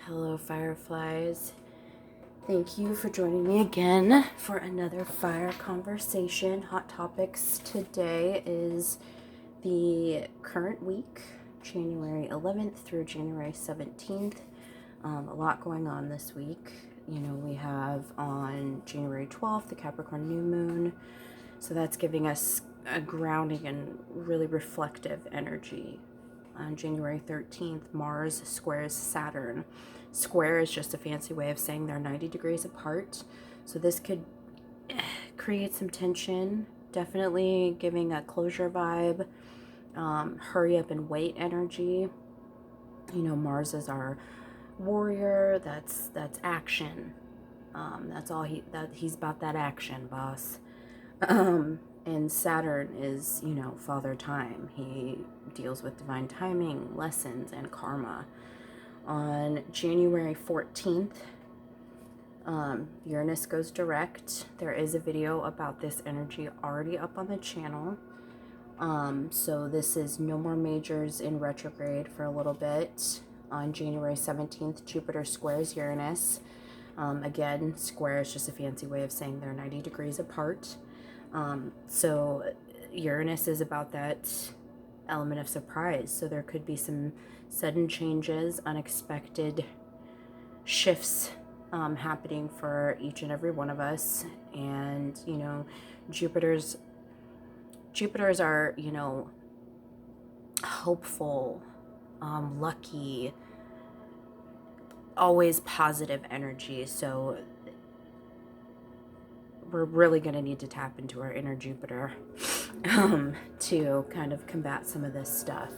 Hello, fireflies. Thank you for joining me again for another fire conversation. Hot topics today is the current week, January 11th through January 17th. A lot going on this week. You know, we have on January 12th the Capricorn new moon. So that's giving us a grounding and really reflective energy. On January 13th, Mars squares Saturn. Square is just a fancy way of saying they're 90 degrees apart. So this could create some tension, definitely giving a closure vibe, hurry up and wait energy. You know, Mars is our warrior, that's action. That's all he's about, that action, boss. And Saturn is, you know, father time. He deals with divine timing, lessons, and karma. On January 14th, Uranus goes direct. There is a video about this energy already up on the channel. So this is no more majors in retrograde for a little bit. On January 17th, Jupiter squares Uranus. Again, square is just a fancy way of saying they're 90 degrees apart. So Uranus is about that element of surprise. So there could be some sudden changes, unexpected shifts happening for each and every one of us. And, you know, Jupiter's are, you know, hopeful, lucky, always positive energy. So we're really going to need to tap into our inner Jupiter to kind of combat some of this stuff.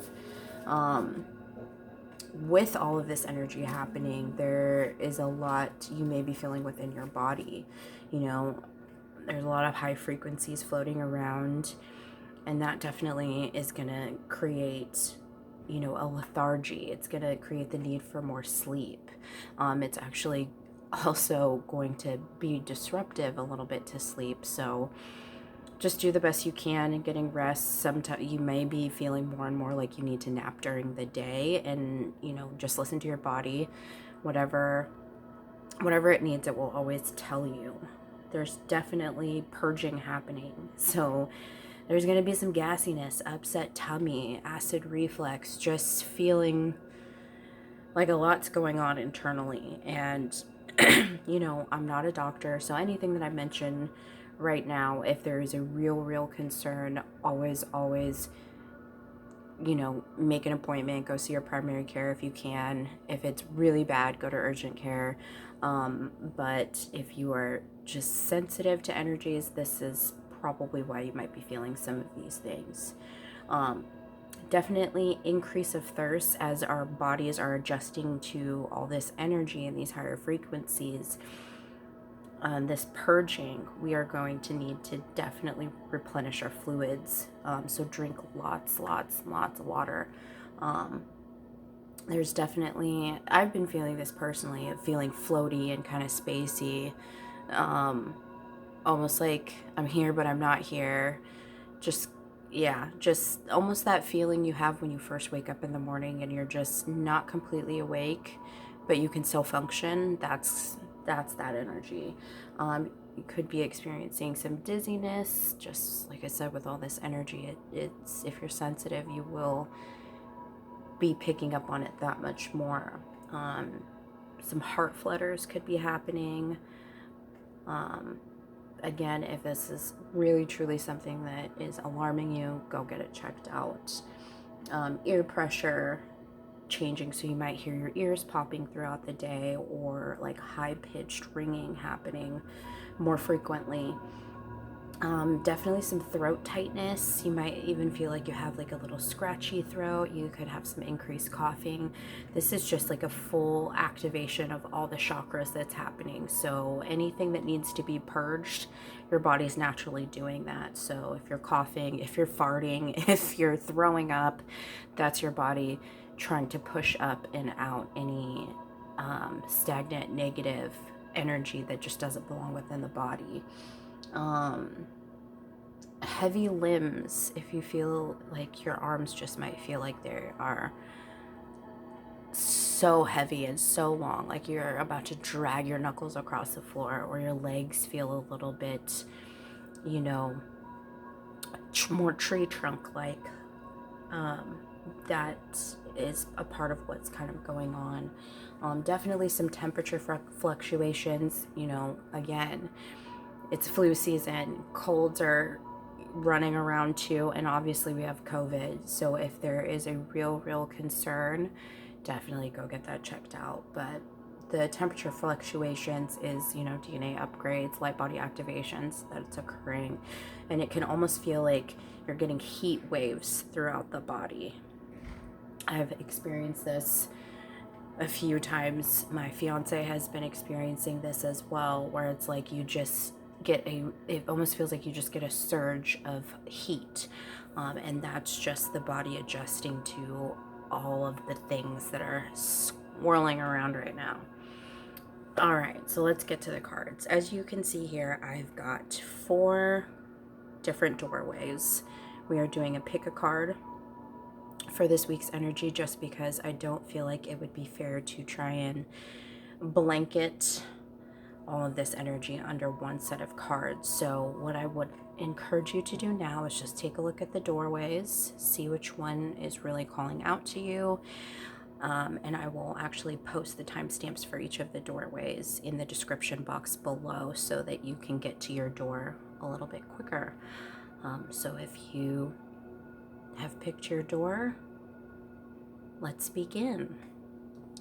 With all of this energy happening, there is a lot you may be feeling within your body. You know, there's a lot of high frequencies floating around, and that definitely is going to create, you know, a lethargy. It's going to create the need for more sleep. It's actually also going to be disruptive a little bit to sleep. So just do the best you can in getting rest. Sometimes you may be feeling more and more like you need to nap during the day, and, you know, just listen to your body. Whatever it needs, it will always tell you. There's definitely purging happening. So there's going to be some gassiness, upset tummy, acid reflux, just feeling like a lot's going on internally. And you know, I'm not a doctor, so anything that I mention right now, if there is a real concern, always, you know, make an appointment, go see your primary care if you can. If it's really bad, go to urgent care. But if you are just sensitive to energies, this is probably why you might be feeling some of these things. Definitely increase of thirst as our bodies are adjusting to all this energy and these higher frequencies. This purging, we are going to need to definitely replenish our fluids. So drink lots of water. There's definitely, I've been feeling this personally, feeling floaty and kind of spacey. Almost like I'm here, but I'm not here. Just almost that feeling you have when you first wake up in the morning and you're just not completely awake, but you can still function. That's that energy. You could be experiencing some dizziness, just like I said, with all this energy. It's if you're sensitive, you will be picking up on it that much more. Some heart flutters could be happening. Again, if this is really truly something that is alarming you, go get it checked out. Ear pressure changing, so you might hear your ears popping throughout the day, or like high-pitched ringing happening more frequently. Definitely some throat tightness. You might even feel like you have like a little scratchy throat. You could have some increased coughing. This is just like a full activation of all the chakras that's happening. So anything that needs to be purged, your body's naturally doing that. So if you're coughing, if you're farting, if you're throwing up, that's your body trying to push up and out any stagnant, negative energy that just doesn't belong within the body. Heavy limbs, if you feel like your arms just might feel like they are so heavy and so long, like you're about to drag your knuckles across the floor, or your legs feel a little bit, you know, more tree trunk like. That is a part of what's kind of going on. Definitely some temperature fluctuations, you know, again, it's flu season, colds are running around too, and obviously we have COVID, so if there is a real concern, definitely go get that checked out. But the temperature fluctuations is, you know, DNA upgrades, light body activations that's occurring, and it can almost feel like you're getting heat waves throughout the body. I've experienced this a few times. My fiance has been experiencing this as well, where it's like you just get it almost feels like you just get a surge of heat, and that's just the body adjusting to all of the things that are swirling around right now. All right, so let's get to the cards. As you can see here, I've got 4 different doorways. We are doing a pick a card for this week's energy, just because I don't feel like it would be fair to try and blanket all of this energy under one set of cards. So what I would encourage you to do now is just take a look at the doorways, see which one is really calling out to you. And I will actually post the timestamps for each of the doorways in the description box below, so that you can get to your door a little bit quicker. So if you have picked your door, let's begin.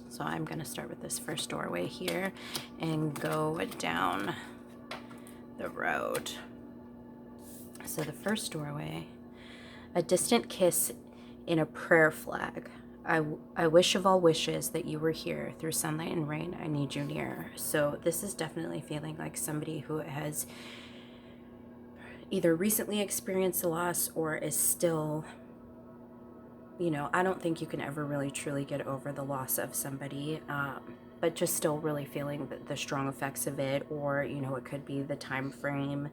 So I'm going to start with this first doorway here and go down the road. So the first doorway, a distant kiss in a prayer flag. I wish of all wishes that you were here. Through sunlight and rain, I need you near. So this is definitely feeling like somebody who has either recently experienced a loss or is still, you know, I don't think you can ever really truly get over the loss of somebody, but just still really feeling the strong effects of it. Or, you know, it could be the time frame,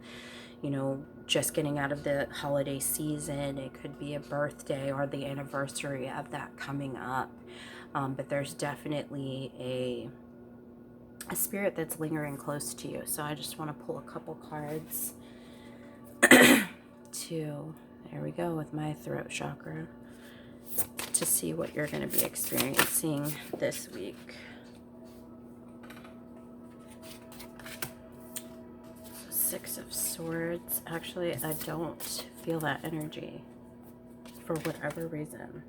you know, just getting out of the holiday season. It could be a birthday or the anniversary of that coming up. But there's definitely a spirit that's lingering close to you. So I just want to pull a couple cards to, there we go, with my throat chakra, to see what you're going to be experiencing this week. So 6 of Swords. Actually, I don't feel that energy for whatever reason.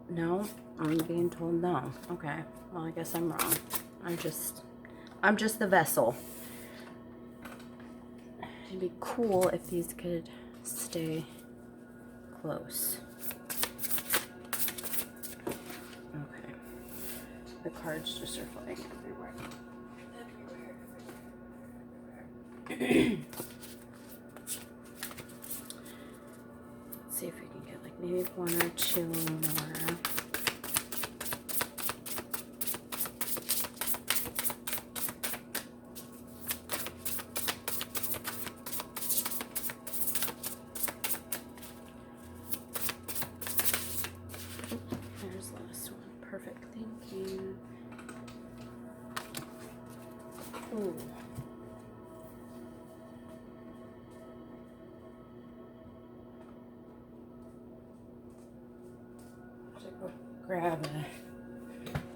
No, I'm being told no. Okay, well, I guess I'm wrong. I'm just the vessel. It'd be cool if these could stay close. Okay. The cards just are flying everywhere. Let's see if we can get like maybe 1 or 2 more. Perfect, thank you. Ooh. Grab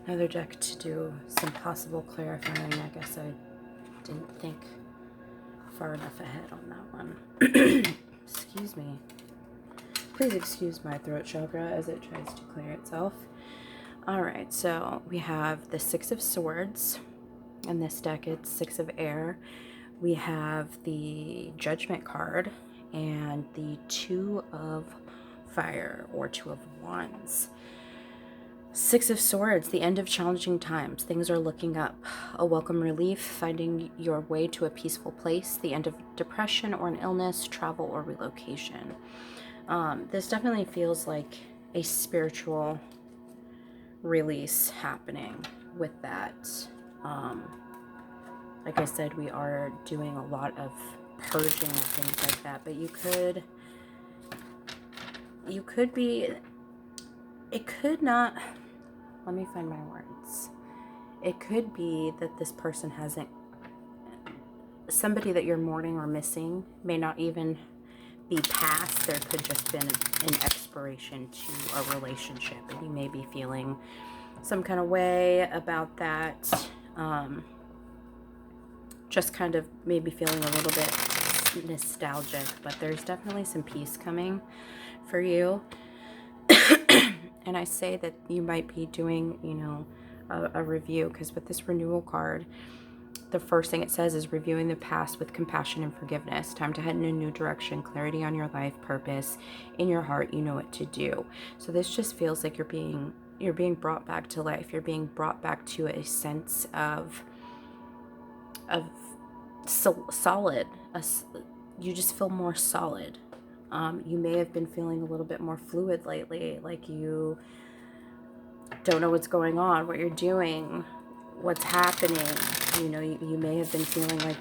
another deck to do some possible clarifying. I guess I didn't think far enough ahead on that one. Excuse me. Please excuse my throat chakra as it tries to clear itself. Alright, so we have the 6 of Swords. In this deck, it's 6 of Air. We have the Judgment card and the 2 of Fire, or 2 of Wands. 6 of Swords, the end of challenging times. Things are looking up. A welcome relief, finding your way to a peaceful place. The end of depression or an illness, travel or relocation. This definitely feels like a spiritual release happening with that. Like I said, we are doing a lot of purging and things like that, but you could be, it could not, let me find my words. It could be that this person hasn't, somebody that you're mourning or missing may not even be past. There could just been an expiration to a relationship, and you may be feeling some kind of way about that. Just kind of maybe feeling a little bit nostalgic, but there's definitely some peace coming for you. And I say that you might be doing, you know, a review, because with this renewal card, the first thing it says is reviewing the past with compassion and forgiveness. Time to head in a new direction, clarity on your life, purpose in your heart. You know what to do. So this just feels like you're being brought back to life. You're being brought back to a sense of solid. You just feel more solid. You may have been feeling a little bit more fluid lately, like you don't know what's going on, what you're doing, what's happening. You know, you may have been feeling like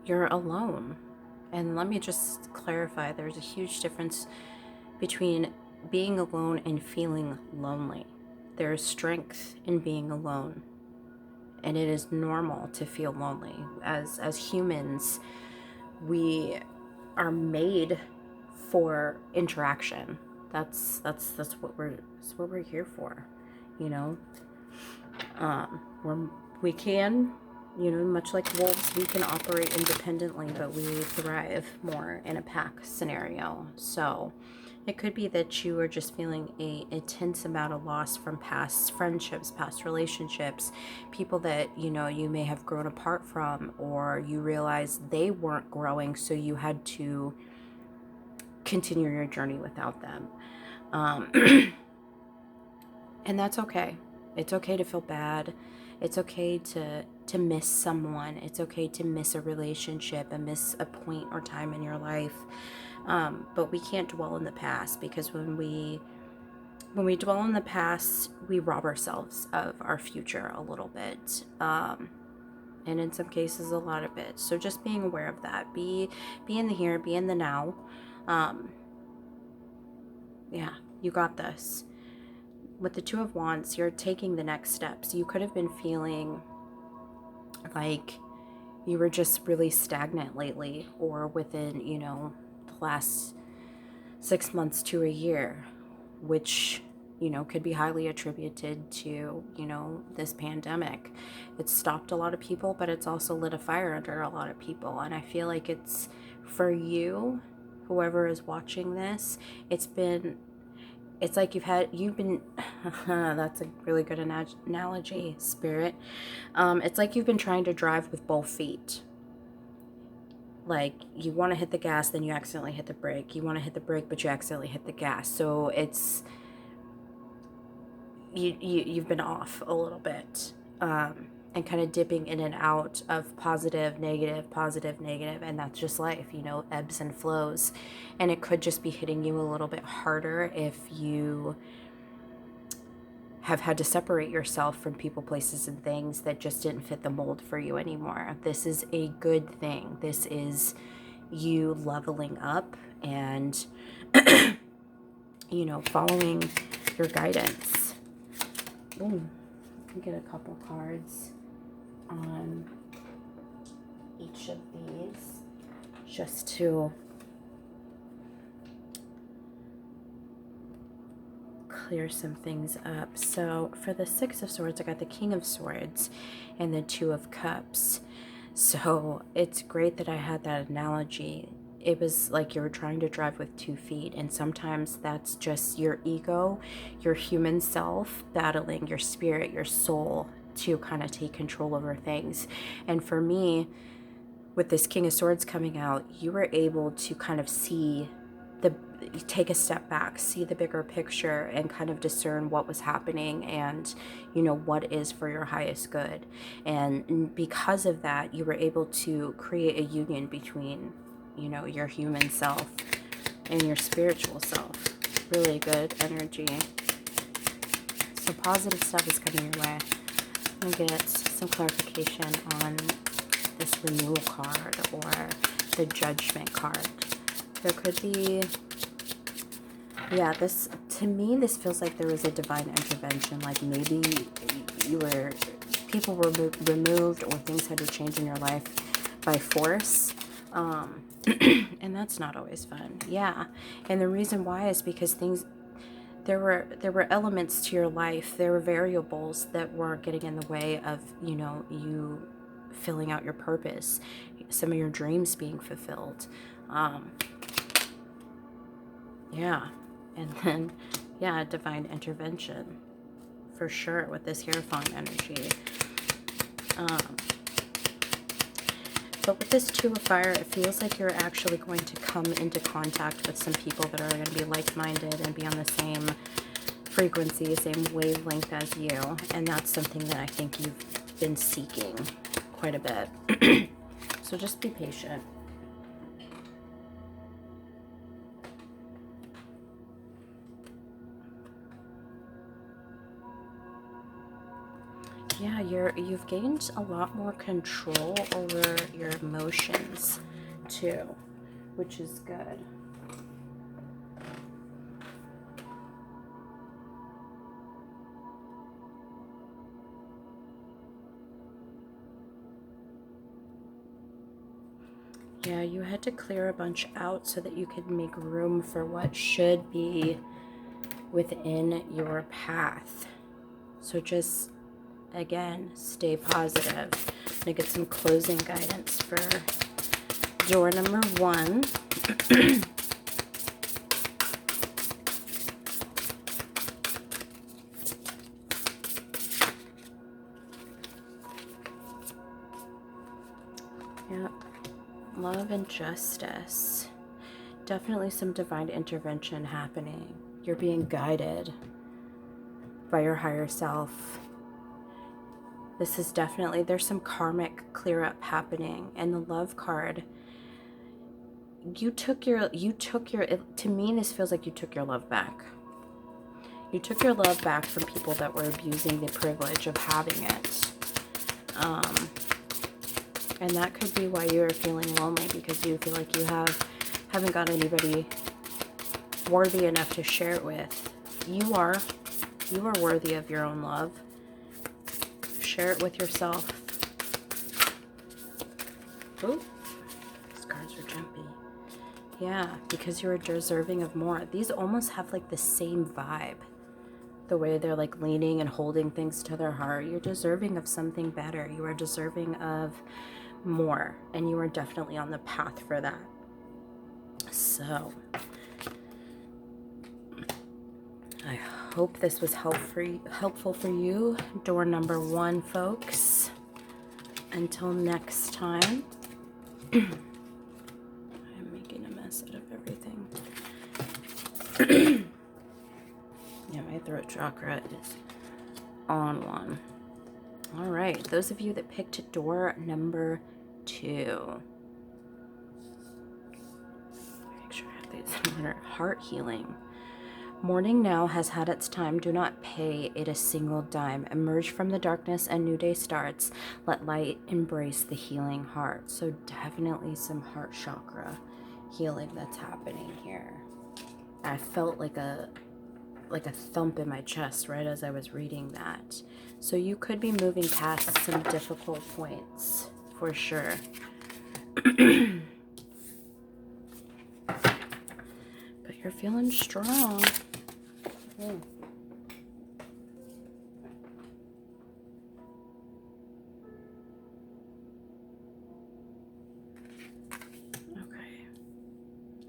you're alone. And let me just clarify, there's a huge difference between being alone and feeling lonely. There is strength in being alone, and it is normal to feel lonely. As humans, we are made for interaction. That's what we're here for, you know. We can, you know, much like wolves, we can operate independently, but we thrive more in a pack scenario. So it could be that you are just feeling a intense amount of loss from past friendships, past relationships, people that, you know, you may have grown apart from, or you realize they weren't growing, so you had to continue your journey without them. And that's okay. It's okay to feel bad. It's okay to miss someone. It's okay to miss a relationship and miss a point or time in your life. But we can't dwell in the past, because when we dwell in the past, we rob ourselves of our future a little bit. And in some cases, a lot of it. So just being aware of that. Be in the here, be in the now. Yeah, you got this. With the Two of Wands, you're taking the next steps. You could have been feeling like you were just really stagnant lately, or within, you know, the last 6 months to a year, which, you know, could be highly attributed to, you know, this pandemic. It's stopped a lot of people, but it's also lit a fire under a lot of people. And I feel like it's for you, whoever is watching this, it's like you've been that's a really good analogy, Spirit. It's like you've been trying to drive with both feet. Like, you want to hit the gas, then you accidentally hit the brake. You want to hit the brake, but you accidentally hit the gas. So it's you've been off a little bit, and kind of dipping in and out of positive, negative, and that's just life, you know, ebbs and flows. And it could just be hitting you a little bit harder if you have had to separate yourself from people, places, and things that just didn't fit the mold for you anymore. This is a good thing. This is you leveling up and, you know, following your guidance. Ooh, get a couple cards on each of these just to clear some things up. So for the Six of Swords, I got the King of Swords and the Two of Cups. So it's great that I had that analogy. It was like you were trying to drive with 2 feet, and sometimes that's just your ego, your human self, battling your spirit, your soul, to kind of take control over things. And for me, with this King of Swords coming out, you were able to kind of take a step back, see the bigger picture, and kind of discern what was happening and, you know, what is for your highest good. And because of that, you were able to create a union between, you know, your human self and your spiritual self. Really good energy. So positive stuff is coming your way. I'm going to get some clarification on this renewal card or the Judgment card. There could be Yeah, this, to me, this feels like there was a divine intervention. Like maybe people were removed, or things had to change in your life by force. And that's not always fun. Yeah. And the reason why is because there were elements to your life, there were variables that were getting in the way of, you filling out your purpose, some of your dreams being fulfilled. Yeah. And then, yeah, divine intervention, for sure, with this Hierophant energy. But with this Two of Fire, it feels like you're actually going to come into contact with some people that are going to be like-minded and be on the same frequency, same wavelength as you. And that's something that I think you've been seeking quite a bit. So just be patient. Yeah, you've gained a lot more control over your emotions too, which is good. Yeah, you had to clear a bunch out so that you could make room for what should be within your path. So just, again, stay positive. I'm gonna get some closing guidance for door number 1. Yep. Love and justice. Definitely some divine intervention happening. You're being guided by your higher self. This is definitely, there's some karmic clear up happening. And the Love card, you took your, to me, this feels like you took your love back. You took your love back from people that were abusing the privilege of having it. And that could be why you're feeling lonely, because you feel like you haven't got anybody worthy enough to share it with. You are worthy of your own love. Share it with yourself. Ooh, these cards are jumpy. Yeah, because you're deserving of more. These almost have like the same vibe. The way they're like leaning and holding things to their heart. You're deserving of something better. You are deserving of more. And you are definitely on the path for that. So, I hope this was helpful for you. Door number 1, folks. Until next time. I'm making a mess out of everything. Yeah, my throat chakra is on one. All right, those of you that picked door number 2. Make sure I have these in order. Heart healing. Morning now has had its time. Do not pay it a single dime. Emerge from the darkness, a new day starts. Let light embrace the healing heart. So definitely some heart chakra healing that's happening here. I felt like a thump in my chest right as I was reading that. So you could be moving past some difficult points for sure. But you're feeling strong. Okay.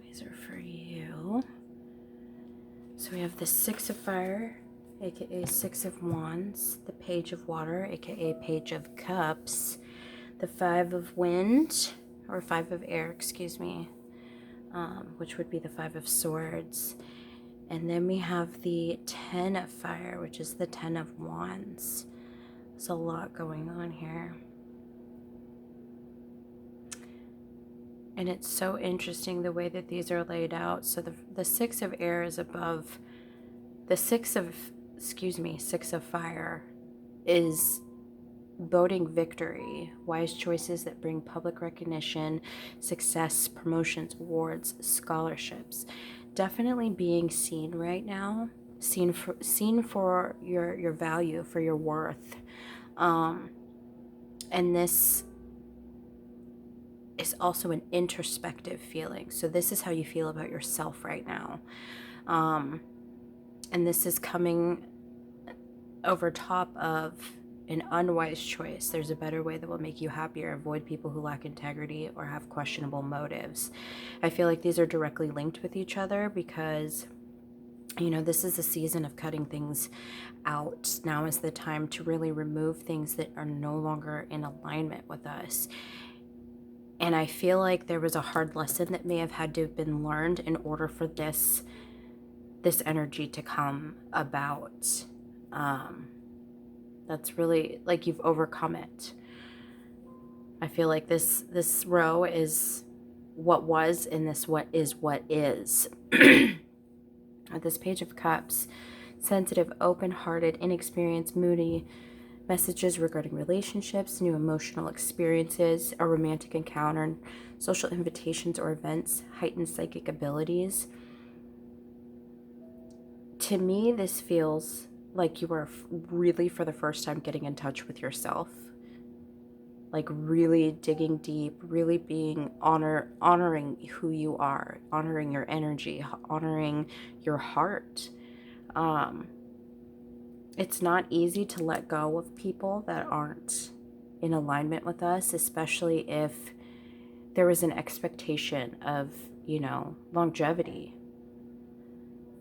These are for you. So we have the 6 of Fire, aka 6 of Wands, the Page of Water, aka Page of Cups, the 5 of Wind, or 5 of Air, excuse me, which would be the 5 of Swords. And then we have the 10 of Fire, which is the 10 of Wands. There's a lot going on here. And it's so interesting the way that these are laid out. So the 6 of Air is above the 6 of Fire is boding victory, wise choices that bring public recognition, success, promotions, awards, scholarships. definitely being seen right now, seen for your value, for your worth. And this is also an introspective feeling. So this is how you feel about yourself right now. And this is coming over top of an unwise choice. There's a better way that will make you happier. Avoid people who lack integrity or have questionable motives. I feel like these are directly linked with each other because, you know, this is a season of cutting things out. Now is the time to really remove things that are no longer in alignment with us. And I feel like there was a hard lesson that may have had to have been learned in order for this energy to come about. That's really like you've overcome it. I feel like this row is what was, and this what is. At this Page of Cups, sensitive, open-hearted, inexperienced, moody, messages regarding relationships, new emotional experiences, a romantic encounter, social invitations or events, heightened psychic abilities. To me, this feels like you are really, for the first time, getting in touch with yourself. Like really digging deep, really being honoring who you are, honoring your energy, honoring your heart. It's not easy to let go of people that aren't in alignment with us, especially if there was an expectation of, you know, longevity.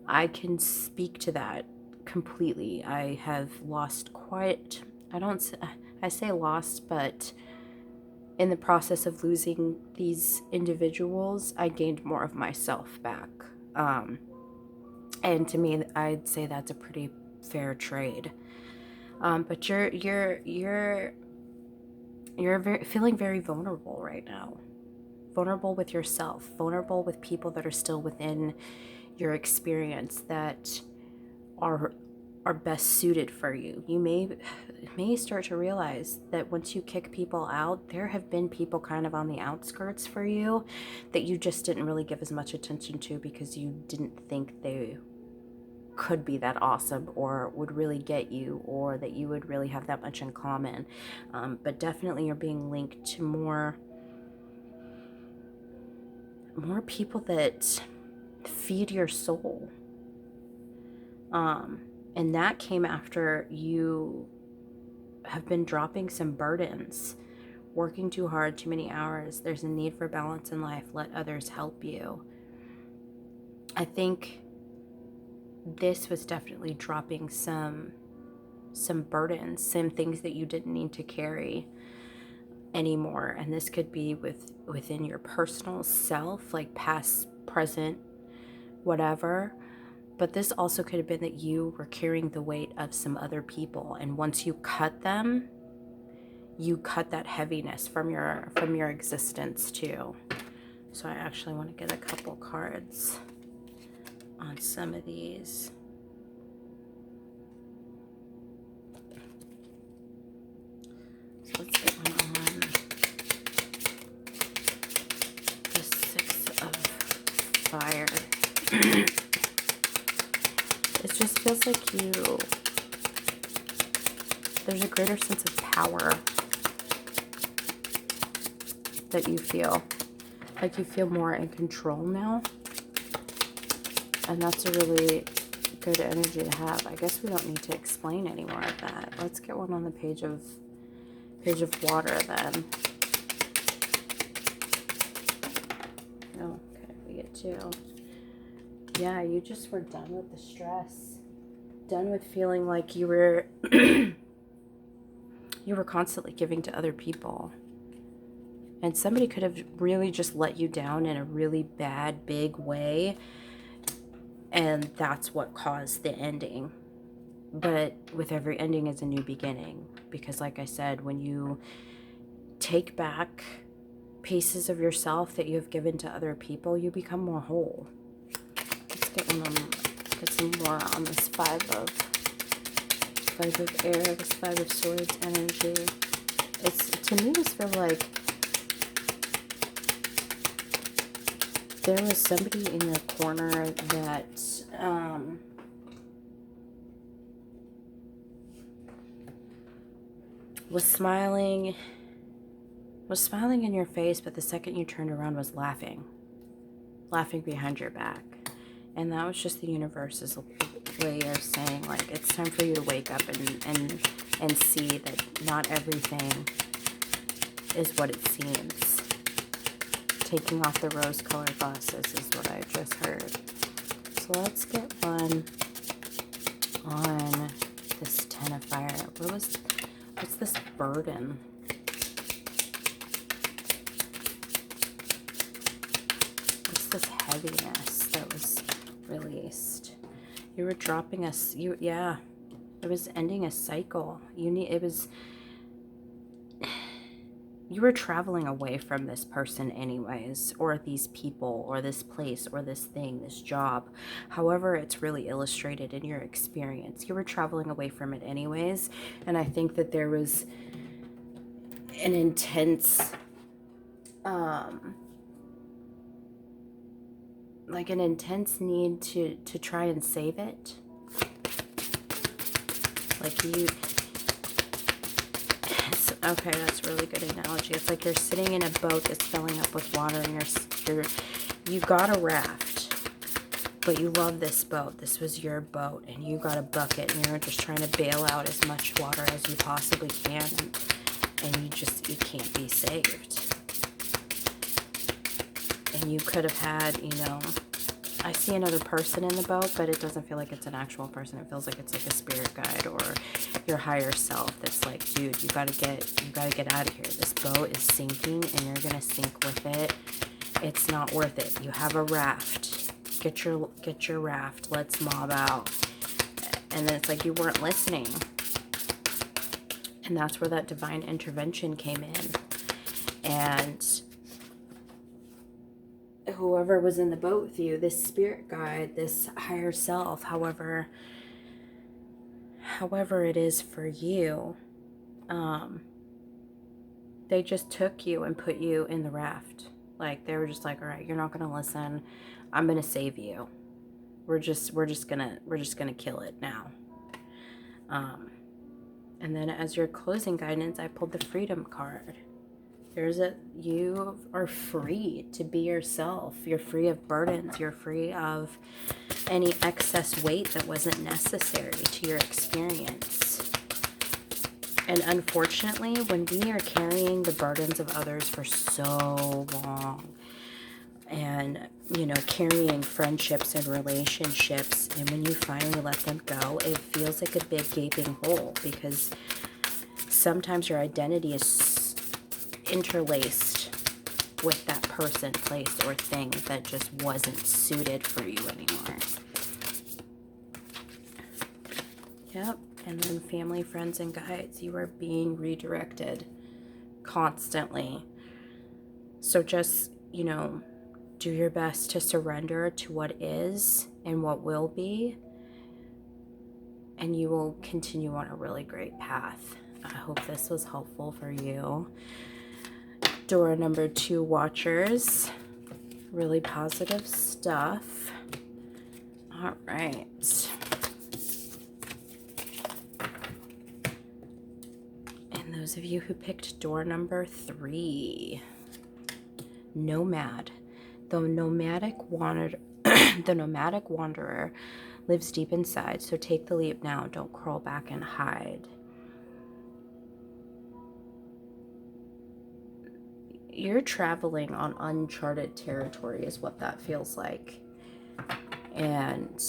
I can speak to that completely. I have lost quite, I say lost, but in the process of losing these individuals, I gained more of myself back. And to me, I'd say that's a pretty fair trade. But you're feeling very vulnerable right now. Vulnerable with yourself, vulnerable with people that are still within your experience that are best suited for you. You may start to realize that once you kick people out, there have been people kind of on the outskirts for you that you just didn't really give as much attention to because you didn't think they could be that awesome or would really get you, or that you would really have that much in common. But definitely you're being linked to more people that feed your soul. And that came after you have been dropping some burdens, working too hard, too many hours. There's a need for balance in life. Let others help you. I think this was definitely dropping some burdens, some things that you didn't need to carry anymore. And this could be within your personal self, like past, present, whatever. But this also could have been that you were carrying the weight of some other people, and once you cut them, you cut that heaviness from your existence too. So I actually want to get a couple cards on some of these. So let's get one on the 6 of Fire. It just feels like there's a greater sense of power that you feel. Like you feel more in control now. And that's a really good energy to have. I guess we don't need to explain any more of that. Let's get one on the Page of Water then. Oh, okay, we get 2. Yeah, you just were done with the stress. Done with feeling like you were constantly giving to other people. And somebody could have really just let you down in a really bad, big way. And that's what caused the ending. But with every ending is a new beginning. Because like I said, when you take back pieces of yourself that you have given to other people, you become more whole. Get some more on this 5 of Air, this 5 of Swords energy. To me, this feels like there was somebody in your corner that was smiling in your face, but the second you turned around was laughing behind your back. And that was just the universe's way of saying, like, it's time for you to wake up and see that not everything is what it seems. Taking off the rose-colored glasses is what I just heard. So let's get one on this 10 of fire. What's this burden? What's this heaviness that was released? You were dropping us. Yeah. It was ending a cycle. You were traveling away from this person anyways, or these people, or this place, or this thing, this job. However it's really illustrated in your experience. You were traveling away from it anyways, and I think that there was an intense, like an intense need to try and save it. Like you... Okay, that's a really good analogy. It's like you're sitting in a boat that's filling up with water, and you got a raft, but you love this boat. This was your boat, and you got a bucket, and you're just trying to bail out as much water as you possibly can, and you can't be saved. And you could have had, I see another person in the boat, but it doesn't feel like it's an actual person. It feels like it's like a spirit guide or your higher self that's like, dude, you gotta get out of here. This boat is sinking, and you're gonna sink with it. It's not worth it. You have a raft. Get your raft. Let's mob out. And then it's like you weren't listening. And that's where that divine intervention came in. And whoever was in the boat with you, this spirit guide, this higher self, however it is for you, they just took you and put you in the raft. Like, they were just like, all right, you're not going to listen. I'm going to save you. We're just going to kill it now. And then as your closing guidance, I pulled the freedom card. You are free to be yourself. You're free of burdens. You're free of any excess weight that wasn't necessary to your experience. And unfortunately, when we are carrying the burdens of others for so long, and, carrying friendships and relationships, and when you finally let them go, it feels like a big gaping hole, because sometimes your identity is interlaced with that person, place, or thing that just wasn't suited for you anymore. Yep. And then family, friends, and guides, you are being redirected constantly. So just, do your best to surrender to what is and what will be, and you will continue on a really great path. I hope this was helpful for you. Door number 2 watchers. Really positive stuff. All right. And those of you who picked door number 3, Nomad. The nomadic wanderer lives deep inside, so take the leap now. Don't crawl back and hide. You're traveling on uncharted territory is what that feels like. And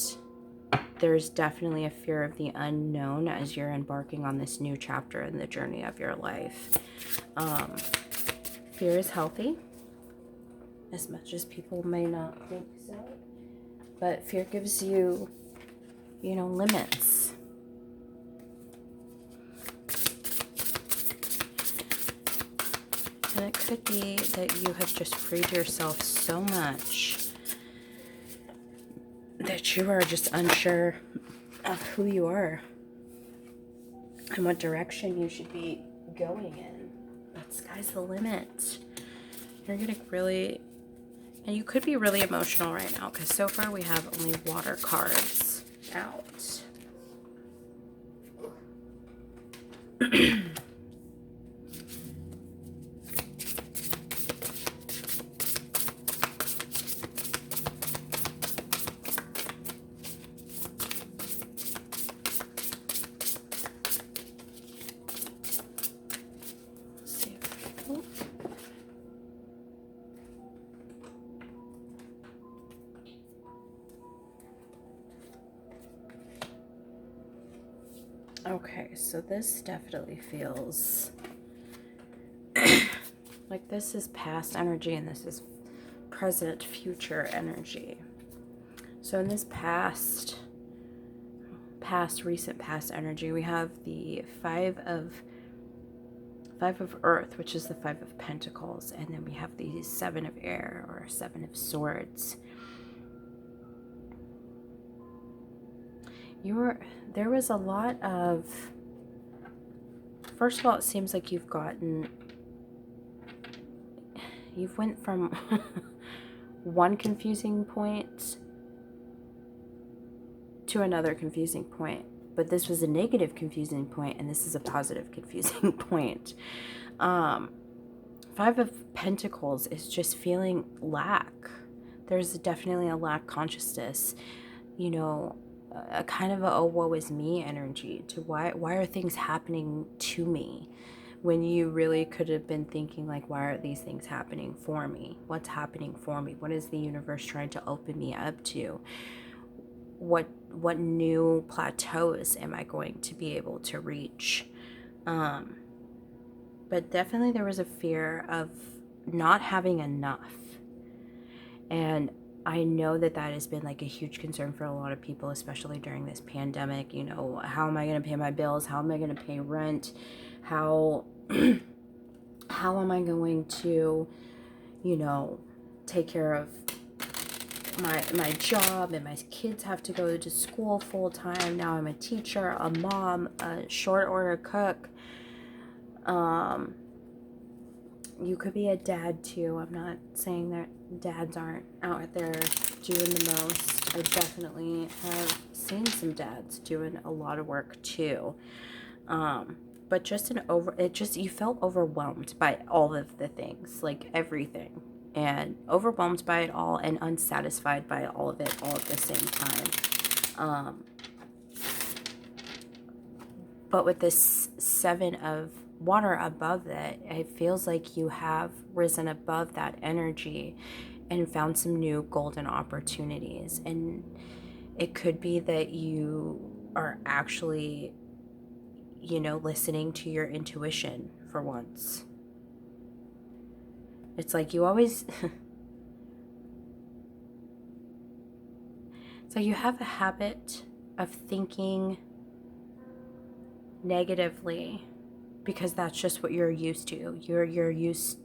there's definitely a fear of the unknown as you're embarking on this new chapter in the journey of your life. Fear is healthy, as much as people may not think so. But fear gives you, limits. And it could be that you have just freed yourself so much that you are just unsure of who you are and what direction you should be going in. But sky's the limit. You're getting really And you could be really emotional right now because so far we have only water cards out. Okay, so this definitely feels like this is past energy and this is present, future energy. So in this recent past energy, we have the five of earth, which is the 5 of pentacles, and then we have the 7 of air, or 7 of swords. There was a lot of, first of all, it seems like you've went from one confusing point to another confusing point. But this was a negative confusing point, and this is a positive confusing point. 5 of Pentacles is just feeling lack. There's definitely a lack consciousness, you know, a kind of a woe is me energy to why are things happening to me, when you really could have been thinking like, why are these things happening for me? What's happening for me? What is the universe trying to open me up to? What new plateaus am I going to be able to reach? But definitely there was a fear of not having enough. And I know that has been like a huge concern for a lot of people, especially during this pandemic. You know, how am I going to pay my bills? How am I going to pay rent? How am I going to, you know, take care of my job, and my kids have to go to school full time. Now I'm a teacher, a mom, a short order cook. You could be a dad too. I'm not saying that dads aren't out there doing the most. I definitely have seen some dads doing a lot of work too. But just you felt overwhelmed by all of the things, like everything, and overwhelmed by it all and unsatisfied by all of it all at the same time. But with this 7 of water above that, it feels like you have risen above that energy and found some new golden opportunities. And it could be that you are actually, you know, listening to your intuition for once. It's like you always so you have a habit of thinking negatively because that's just what you're used to. You're used.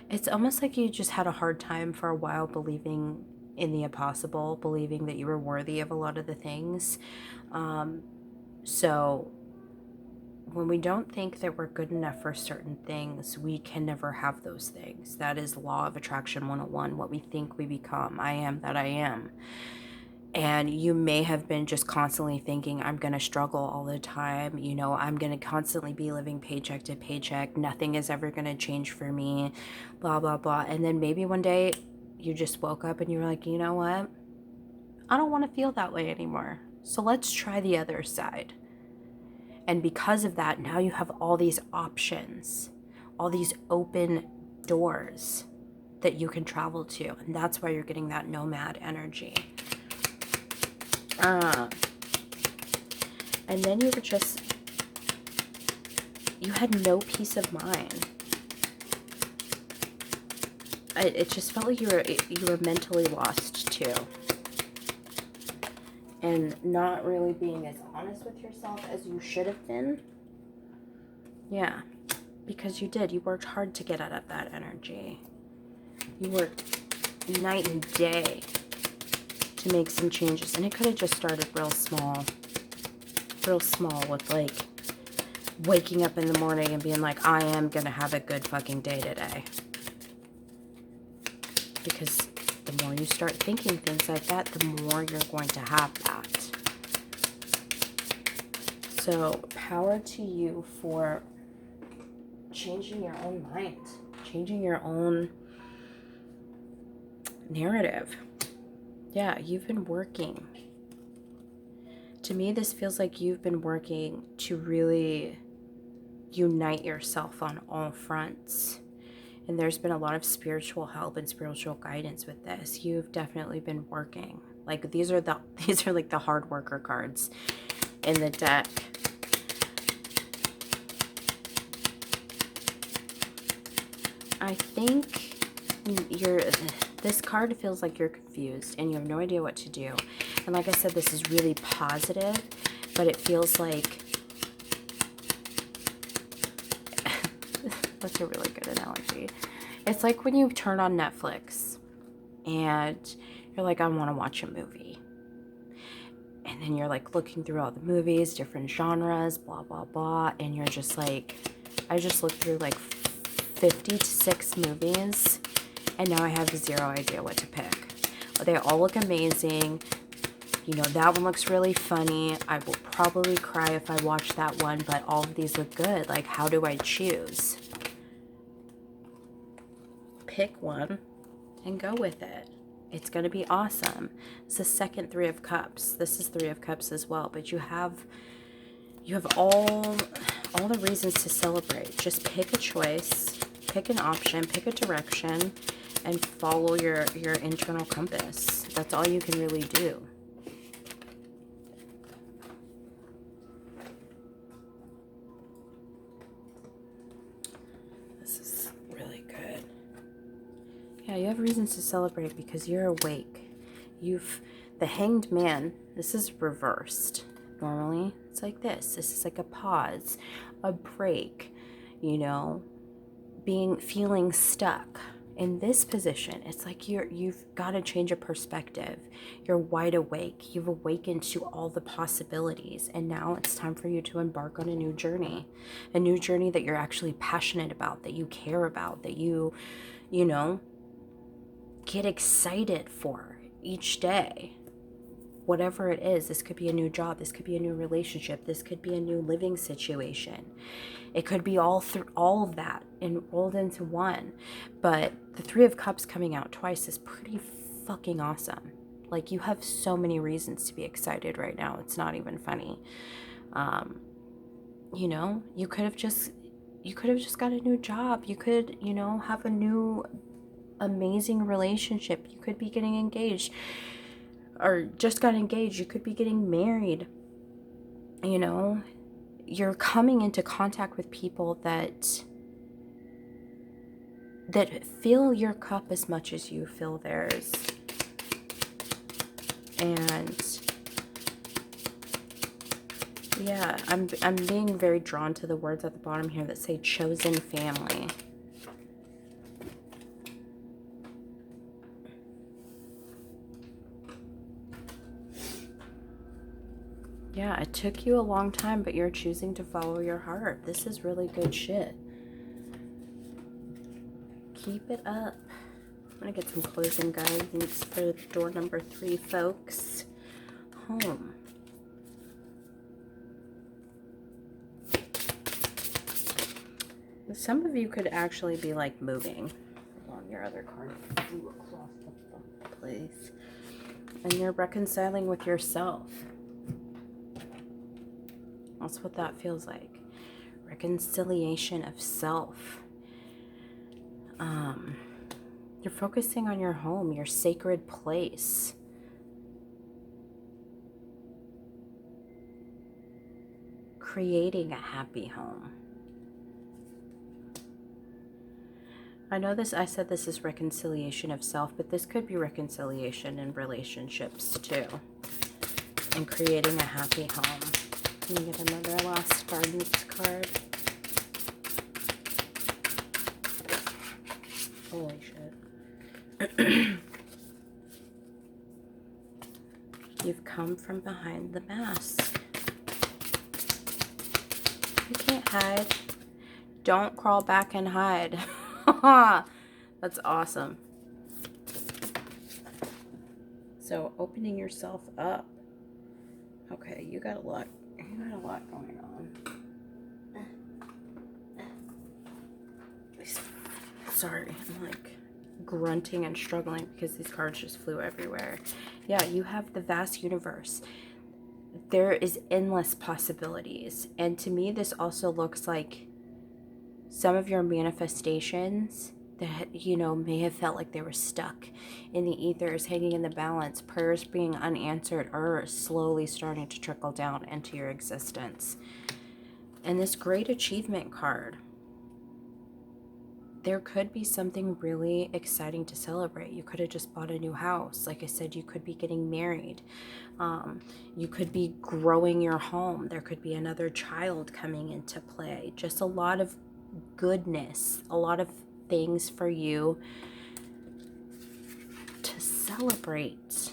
It's almost like you just had a hard time for a while believing in the impossible, believing that you were worthy of a lot of the things. So when we don't think that we're good enough for certain things, we can never have those things. That is law of attraction 101. What we think, we become. I am that I am. And you may have been just constantly thinking, I'm going to struggle all the time. You know, I'm going to constantly be living paycheck to paycheck. Nothing is ever going to change for me, blah, blah, blah. And then maybe one day you just woke up and you were like, you know what? I don't want to feel that way anymore. So let's try the other side. And because of that, now you have all these options, all these open doors that you can travel to. And that's why you're getting that nomad energy. And then you had no peace of mind. It just felt like you were mentally lost too. And not really being as honest with yourself as you should have been. Yeah, because you did. You worked hard to get out of that energy. You worked night and day to make some changes. And it could have just started real small with like waking up in the morning and being like, I am going to have a good fucking day today. Because the more you start thinking things like that, the more you're going to have that. So, power to you for changing your own mind, changing your own narrative. Yeah, you've been working. To me, this feels like you've been working to really unite yourself on all fronts. And there's been a lot of spiritual help and spiritual guidance with this. You've definitely been working. Like these are like the hard worker cards in the deck. I think this card feels like you're confused and you have no idea what to do. And like I said, this is really positive, but it feels like that's a really good analogy. It's like when you turn on Netflix and you're like, I want to watch a movie. And then you're like looking through all the movies, different genres, blah, blah, blah. And you're just like, I just looked through like 56 movies and now I have zero idea what to pick. They all look amazing. You know, that one looks really funny. I will probably cry if I watch that one, but all of these look good. Like, how do I choose? Pick one and go with it. It's going to be awesome. It's the second Three of Cups. This is Three of Cups as well, but you have all the reasons to celebrate. Just pick a choice, pick an option, pick a direction, and follow your internal compass. That's all you can really do. This is really good. Yeah, you have reasons to celebrate because you're awake. The Hanged Man, this is reversed. Normally, it's like this. This is like a pause, a break, you know, feeling stuck. In this position, it's like you've got to change a perspective. You're wide awake. You've awakened to all the possibilities. And now it's time for you to embark on a new journey that you're actually passionate about, that you care about, that you know, get excited for each day. Whatever it is, this could be a new job, this could be a new relationship, this could be a new living situation. It could be all of that and rolled into one. But the Three of Cups coming out twice is pretty fucking awesome. Like, you have so many reasons to be excited right now. It's not even funny. You know, you could have just got a new job. You could, you know, have a new amazing relationship. You could be getting engaged. Or just got engaged, you could be getting married. You know, you're coming into contact with people that fill your cup as much as you fill theirs. And yeah, I'm being very drawn to the words at the bottom here that say chosen family. Yeah, it took you a long time, but you're choosing to follow your heart. This is really good shit. Keep it up. I'm going to get some closing guidance for door number 3, folks. Home. Some of you could actually be like moving. On your other card. Across the place. And you're reconciling with yourself. That's what that feels like. Reconciliation of self. You're focusing on your home, your sacred place. Creating a happy home. I know I said this is reconciliation of self, but this could be reconciliation in relationships too. And creating a happy home. Let me get another last guidance card. Holy shit. You've come from behind the mask. You can't hide. Don't crawl back and hide. That's awesome. So opening yourself up. Okay, you got a lot going on. Sorry, I'm like grunting and struggling because these cards just flew everywhere. Yeah, you have the vast universe. There is endless possibilities. And to me, this also looks like some of your manifestations that, you know, may have felt like they were stuck in the ethers, hanging in the balance, prayers being unanswered, are slowly starting to trickle down into your existence. And this great achievement card, there could be something really exciting to celebrate. You could have just bought a new house. Like I said, you could be getting married. You could be growing your home. There could be another child coming into play. Just a lot of goodness, a lot of things for you to celebrate.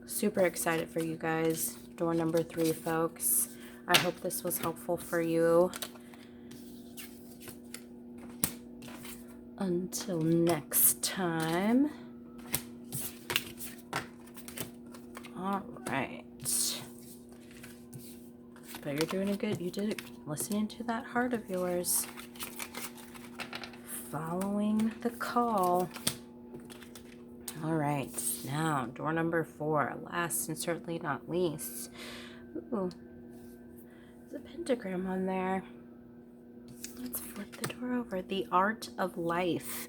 Super excited for you guys. Door number 3, folks. I hope this was helpful for you. Until next time. All right. But you're doing good. You did it. Listening to that heart of yours. Following the call. All right. Now, door number 4. Last and certainly not least. Ooh. There's a pentagram on there. Let's flip the door over. The art of life.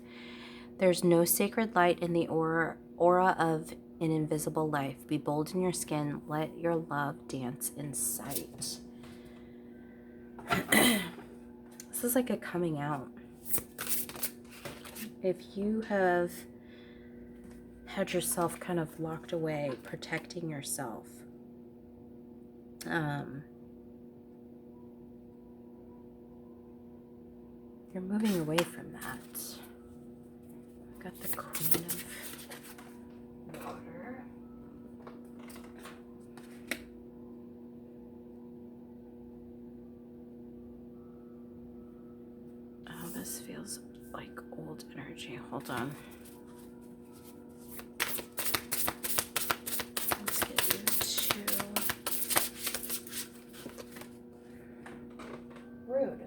There's no sacred light in the aura of an invisible life. Be bold in your skin. Let your love dance in sight. This is like a coming out. If you have had yourself kind of locked away, protecting yourself, you're moving away from that. Got the Queen of Water. Oh, this feels like old energy. Hold on. Let's get you to Rude.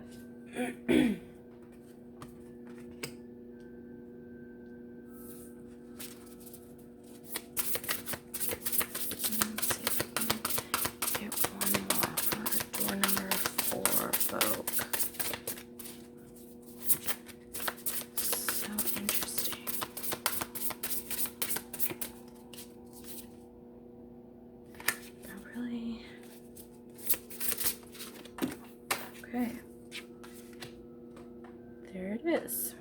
Okay, there it is.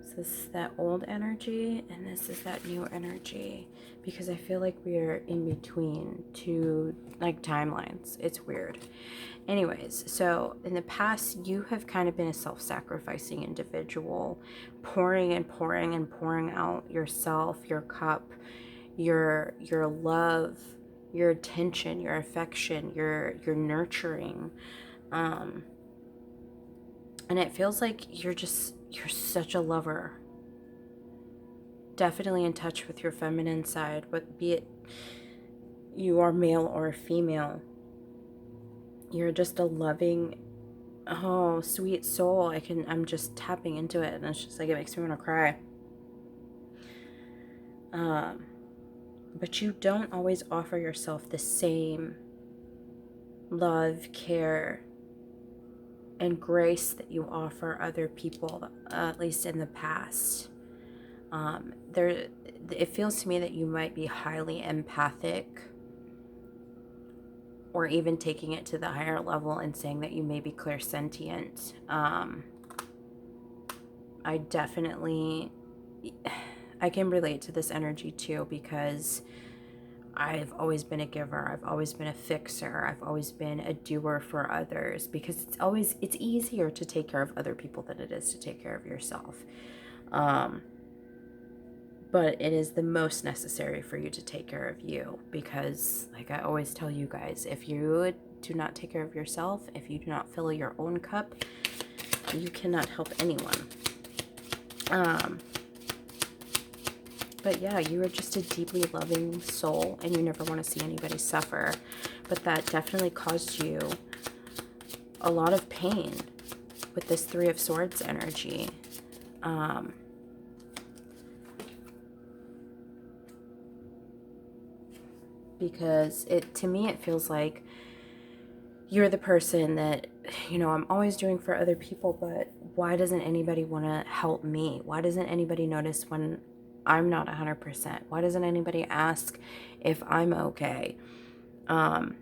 So this is that old energy, and this is that new energy, because I feel like we are in between two like timelines. It's weird. Anyways, so in the past, you have kind of been a self-sacrificing individual, pouring and pouring and pouring out yourself, your cup, your love, your attention, your affection, your nurturing. And it feels like you're such a lover. Definitely in touch with your feminine side, but be it you are male or female. You're just a loving, oh, sweet soul. I'm just tapping into it, and it's just like, it makes me want to cry. But you don't always offer yourself the same love, care, and grace that you offer other people, at least in the past. It feels to me that you might be highly empathic, or even taking it to the higher level and saying that you may be clairsentient. I can relate to this energy too, because I've always been a giver. I've always been a fixer. I've always been a doer for others, because it's easier to take care of other people than it is to take care of yourself. But it is the most necessary for you to take care of you, because like I always tell you guys, if you do not take care of yourself, if you do not fill your own cup, you cannot help anyone. But yeah, you are just a deeply loving soul, and you never want to see anybody suffer. But that definitely caused you a lot of pain with this Three of Swords energy. Because to me, it feels like you're the person that, you know, I'm always doing for other people, but why doesn't anybody want to help me? Why doesn't anybody notice when I'm not 100%? Why doesn't anybody ask if I'm okay? And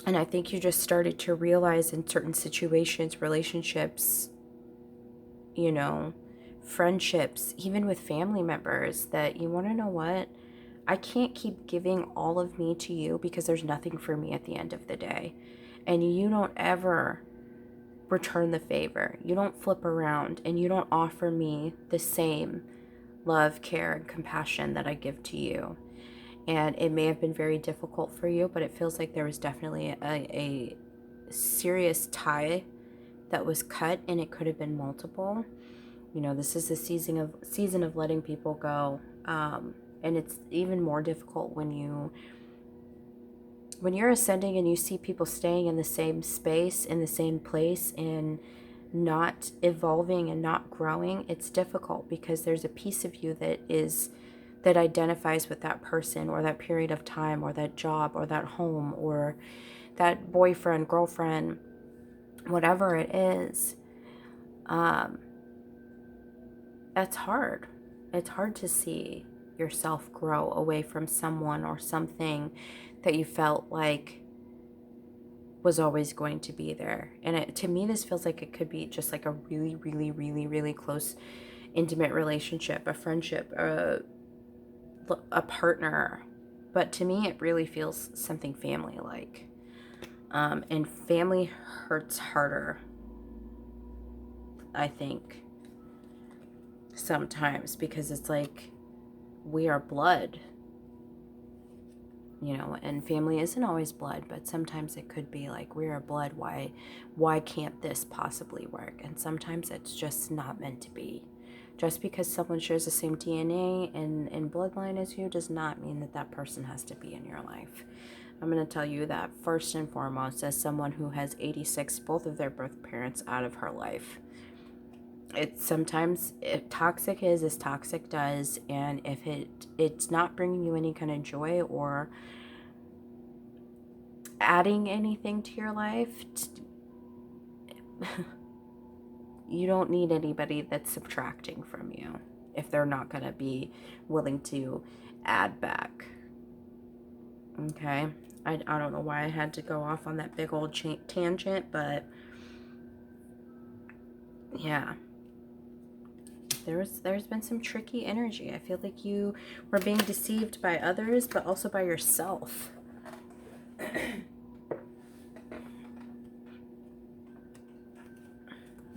I think you just started to realize in certain situations, relationships, you know, friendships, even with family members, that you want to know what? I can't keep giving all of me to you because there's nothing for me at the end of the day. And you don't ever return the favor. You don't flip around and you don't offer me the same love, care, and compassion that I give to you. And it may have been very difficult for you, but it feels like there was definitely a serious tie that was cut, and it could have been multiple. You know, this is the season of letting people go. And it's even more difficult when you're ascending and you see people staying in the same space, in the same place, and not evolving and not growing. It's difficult because there's a piece of you that identifies with that person or that period of time or that job or that home or that boyfriend, girlfriend, whatever it is. That's hard. It's hard to see yourself grow away from someone or something that you felt like was always going to be there. And to me, this feels like it could be just like a really, really, really, really close, intimate relationship, a friendship, a partner. But to me, it really feels something family-like. And family hurts harder, I think, sometimes, because it's like we are blood, you know, and family isn't always blood, but sometimes it could be like, we are blood, why can't this possibly work? And sometimes it's just not meant to be. Just because someone shares the same DNA and bloodline as you does not mean that that person has to be in your life. I'm going to tell you that first and foremost, as someone who has 86, both of their birth parents out of her life. It's sometimes, toxic is as toxic does, and if it's not bringing you any kind of joy or adding anything to your life, you don't need anybody that's subtracting from you if they're not going to be willing to add back. Okay, I don't know why I had to go off on that big old tangent, but yeah. There's been some tricky energy. I feel like you were being deceived by others, but also by yourself.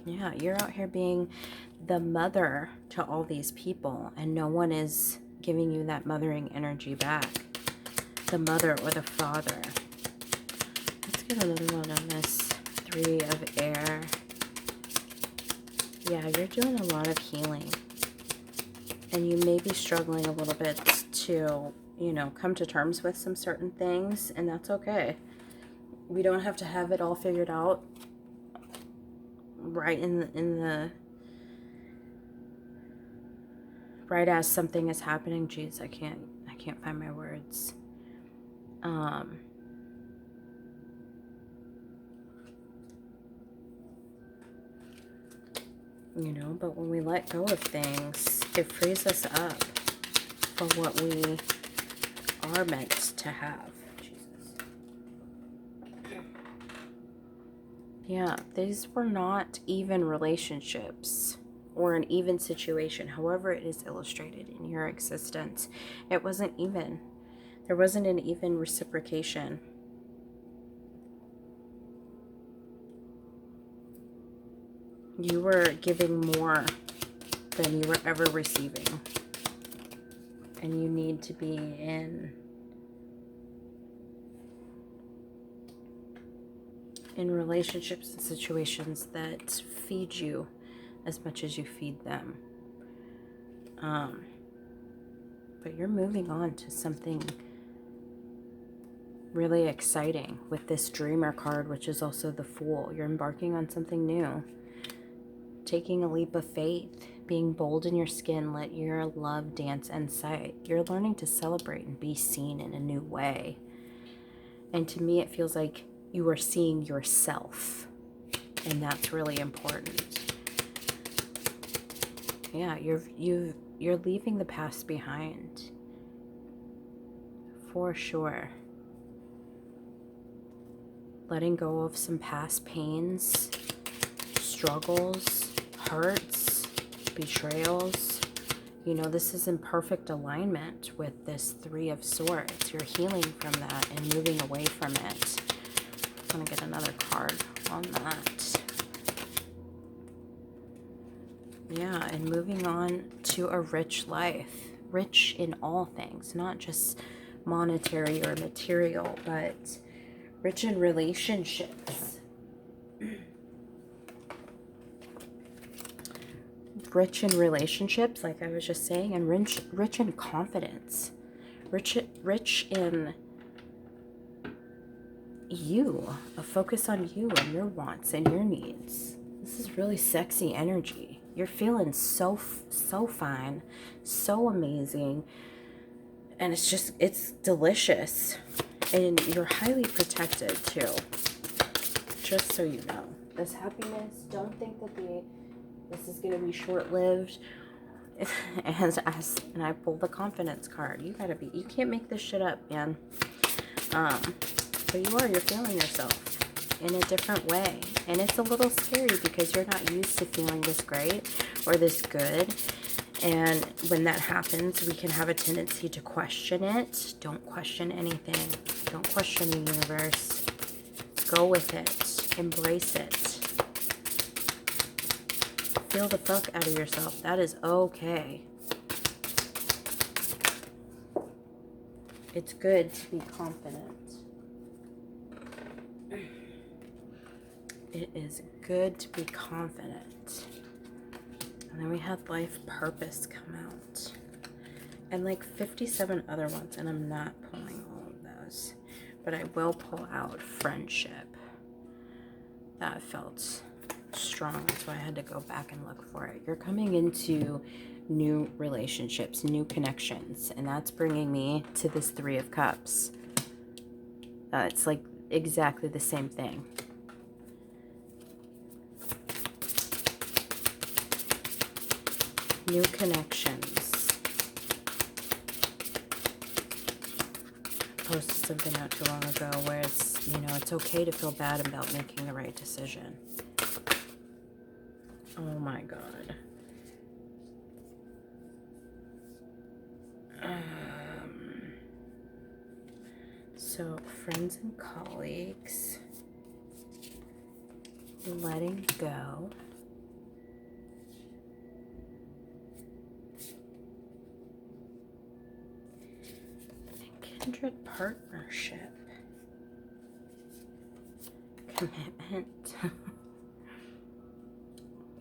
Yeah, you're out here being the mother to all these people, and no one is giving you that mothering energy back. The mother or the father. Let's get another one on this Three of Air. Yeah, you're doing a lot of healing. And you may be struggling a little bit to, you know, come to terms with some certain things, and that's okay. We don't have to have it all figured out right right as something is happening. Jeez, I can't find my words. You know, but when we let go of things, it frees us up for what we are meant to have. Jesus. Yeah, these were not even relationships or an even situation, however it is illustrated in your existence. It wasn't even. There wasn't an even reciprocation. You were giving more than you were ever receiving. And you need to be in in relationships and situations that feed you as much as you feed them. But you're moving on to something really exciting with this Dreamer card, which is also the Fool. You're embarking on something new, taking a leap of faith, being bold in your skin, let your love dance in sight. You're learning to celebrate and be seen in a new way. And to me, it feels like you are seeing yourself, and that's really important. Yeah, you're leaving the past behind, for sure. Letting go of some past pains, struggles, hurts, betrayals. You know, this is in perfect alignment with this Three of Swords. You're healing from that and moving away from it. I'm going to get another card on that. Yeah, and moving on to a rich life. Rich in all things, not just monetary or material, but rich in relationships. Rich in relationships, like I was just saying, and rich in confidence. Rich in you. A focus on you and your wants and your needs. This is really sexy energy. You're feeling so fine, so amazing. And it's delicious. And you're highly protected too. Just so you know. This happiness, don't think that this is going to be short-lived. And I pulled the confidence card. You can't make this shit up, man. But you're feeling yourself in a different way. And it's a little scary because you're not used to feeling this great or this good. And when that happens, we can have a tendency to question it. Don't question anything. Don't question the universe. Go with it. Embrace it. Feel the fuck out of yourself. That is okay. It's good to be confident. It is good to be confident. And then we had life purpose come out. And like 57 other ones. And I'm not pulling all of those. But I will pull out friendship. That felt strong. That's why I had to go back and look for it. You're coming into new relationships, new connections. And that's bringing me to this Three of Cups. It's like exactly the same thing. New connections. I posted something not too long ago where it's, it's okay to feel bad about making the right decision. Oh my God. So, friends and colleagues. Letting go. Kindred partnership. Commitment.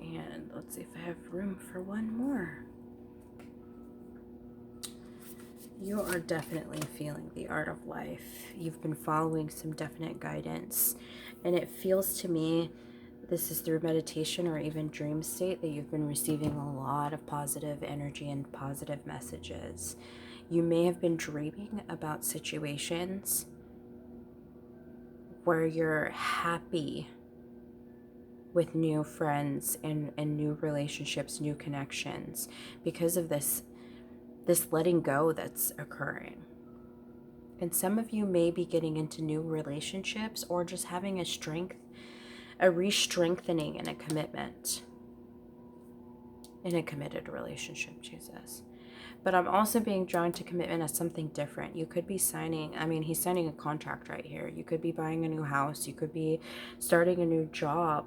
And let's see if I have room for one more. You are definitely feeling the art of life. You've been following some definite guidance. And it feels to me, this is through meditation or even dream state, that you've been receiving a lot of positive energy and positive messages. You may have been dreaming about situations where you're happy with new friends and new relationships, new connections, because of this letting go that's occurring. And some of you may be getting into new relationships or just having a re-strengthening in a commitment, in a committed relationship, Jesus. But I'm also being drawn to commitment as something different. You could be he's signing a contract right here. You could be buying a new house. You could be starting a new job.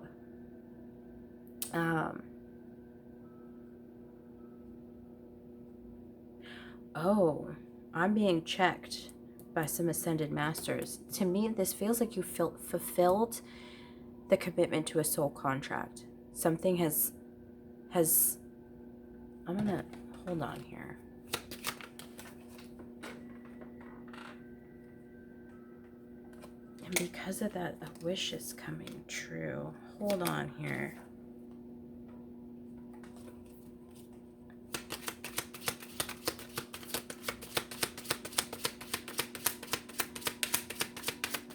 I'm being checked by some ascended masters. To me, this feels like you feel fulfilled the commitment to a soul contract. Something has, I'm gonna, hold on here. And because of that, a wish is coming true. Hold on here.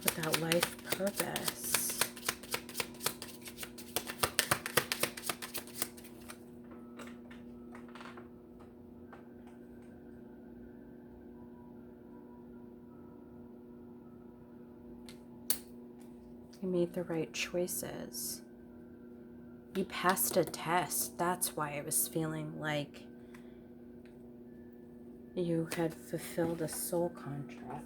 With that life purpose. You made the right choices. You passed a test. That's why it was feeling like you had fulfilled a soul contract.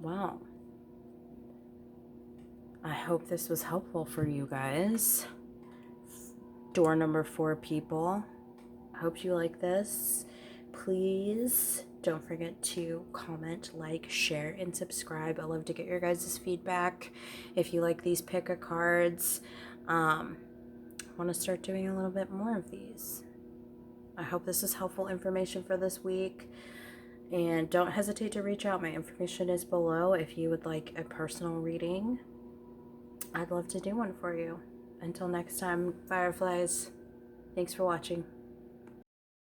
Wow. I hope this was helpful for you guys. Door number 4 people. I hope you like this. Please don't forget to comment, like, share, and subscribe. I love to get your guys' feedback. If you like these pick a cards, I want to start doing a little bit more of these. I hope this is helpful information for this week. And don't hesitate to reach out. My information is below if you would like a personal reading. I'd love to do one for you. Until next time, Fireflies, thanks for watching.